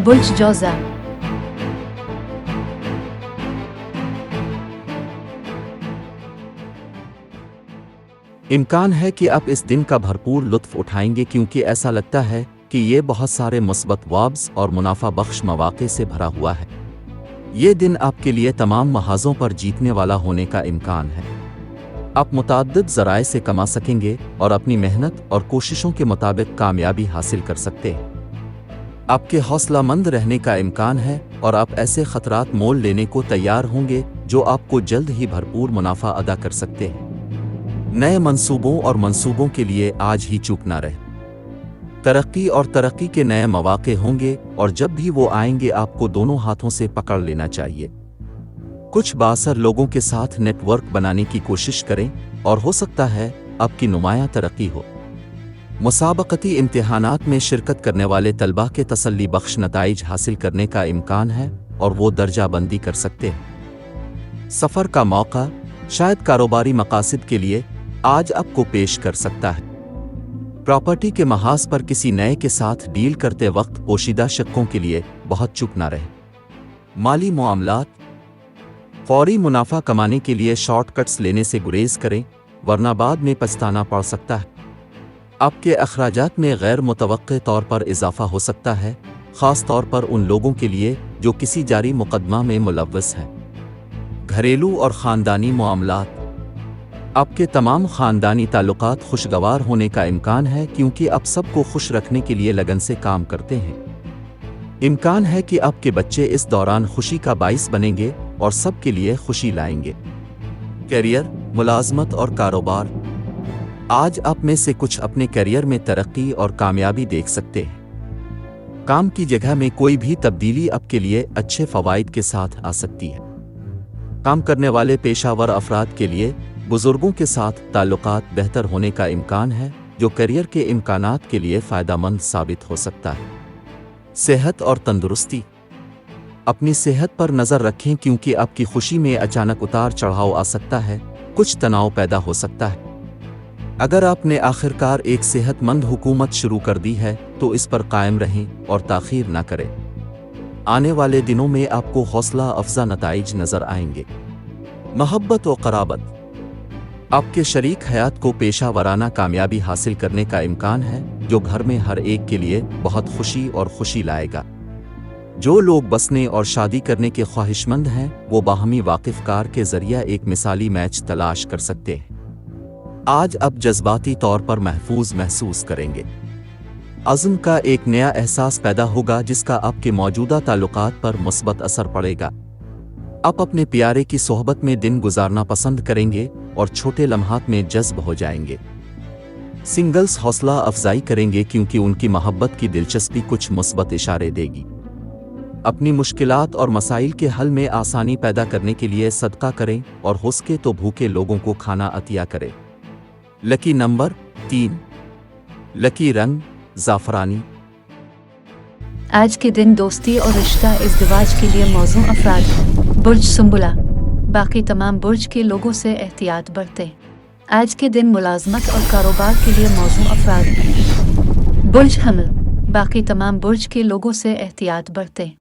बुर्ज जौज़ा। इम्कान है कि आप इस दिन का भरपूर लुत्फ उठाएंगे क्योंकि ऐसा लगता है कि ये बहुत सारे मुस्बत वाब्स और मुनाफा बख्श मौक़े से भरा हुआ है। ये दिन आपके लिए तमाम महाज़ों पर जीतने वाला होने का इम्कान है। आप मुतअद्दिद ज़राए से कमा सकेंगे और अपनी मेहनत और कोशिशों के मुताबिक कामयाबी हासिल कर सकते हैं। आपके हौसलामंद रहने का इम्कान है और आप ऐसे ख़तरात मोल लेने को तैयार होंगे जो आपको जल्द ही भरपूर मुनाफा अदा कर सकते हैं। नए मंसूबों और मंसूबों के लिए आज ही चूक ना रहे। तरक्की के नए मौक़े होंगे और जब भी वो आएंगे आपको दोनों हाथों से पकड़ लेना चाहिए। कुछ बाअसर लोगों के साथ नेटवर्क बनाने की कोशिश करें और हो सकता है आपकी नुमायां तरक्की हो। मुसाबकती इम्तिहानात में शिरकत करने वाले तलबा के तसल्ली बख्श नताइज हासिल करने का इम्कान है और वो दर्जा बंदी कर सकते हैं। सफ़र का मौका शायद कारोबारी मकासद के लिए आज आपको पेश कर सकता है। प्रॉपर्टी के महाज पर किसी नए के साथ डील करते वक्त पोशीदा शक्कों के लिए बहुत चुप ना रहे। माली मामलात फौरी मुनाफा कमाने के लिए शॉर्टकट्स लेने से गुरेज करें, वरना बाद में पछताना पड़ सकता है। आपके अखराजात में गैर मुतवक्के तौर पर इजाफा हो सकता है, ख़ास तौर पर उन लोगों के लिए जो किसी जारी मुकदमा में मुलव्वस हैं। घरेलू और ख़ानदानी मामलात आपके तमाम ख़ानदानी ताल्लुकात खुशगवार होने का इम्कान है क्योंकि आप सबको खुश रखने के लिए लगन से काम करते हैं। इम्कान है कि आपके बच्चे इस दौरान खुशी का बाइस बनेंगे और सबके लिए खुशी लाएंगे। करियर, मुलाजमत और कारोबार आज आप में से कुछ अपने करियर में तरक्की और कामयाबी देख सकते हैं। काम की जगह में कोई भी तब्दीली आपके लिए अच्छे फ़वाइद के साथ आ सकती है। काम करने वाले पेशावर अफराद के लिए बुजुर्गों के साथ ताल्लुकात बेहतर होने का इम्कान है जो करियर के इम्कानात के लिए फ़ायदेमंद साबित हो सकता है। सेहत और तंदुरुस्ती अपनी सेहत पर नज़र रखें क्योंकि आपकी खुशी में अचानक उतार चढ़ाव आ सकता है, कुछ तनाव पैदा हो सकता है। अगर आपने आखिरकार एक सेहतमंद हुकूमत शुरू कर दी है तो इस पर कायम रहें और ताख़ीर न करें। आने वाले दिनों में आपको हौसला अफजा नताइज नज़र आएंगे। मोहब्बत और क़राबत आपके शरीक हयात को पेशा वराना कामयाबी हासिल करने का इम्कान है जो घर में हर एक के लिए बहुत खुशी और खुशी लाएगा। जो लोग बसने और शादी करने के ख्वाहिशमंद हैं वो बाहमी वाकिफ़कार के ज़रिए एक मिसाली मैच तलाश कर सकते हैं। आज आप जज्बाती तौर पर महफूज महसूस करेंगे। अज़्म का एक नया एहसास पैदा होगा जिसका आपके मौजूदा ताल्लुकात पर मुस्बत असर पड़ेगा। आप अपने प्यारे की सोहबत में दिन गुजारना पसंद करेंगे और छोटे लम्हात में जज्ब हो जाएंगे। सिंगल्स हौसला अफजाई करेंगे क्योंकि उनकी मोहब्बत की दिलचस्पी कुछ मुस्बत इशारे देगी। अपनी मुश्किलात और मसाइल के हल में आसानी पैदा करने के लिए सदका करें और हो सके तो भूखे लोगों को खाना अतिया करें। लकी नंबर 3, लकी रंग ज़ाफ़रानी। आज के दिन दोस्ती और रिश्ता इज़्दिवाज के लिए मौजू अफराद हैं। बुर्ज सुंबुला, बाकी तमाम बुर्ज के लोगों से एहतियात बरतें। आज के दिन मुलाजमत और कारोबार के लिए मौजू अफराद हैं। बुर्ज हमल, बाकी तमाम बुर्ज के लोगों से एहतियात बरतें।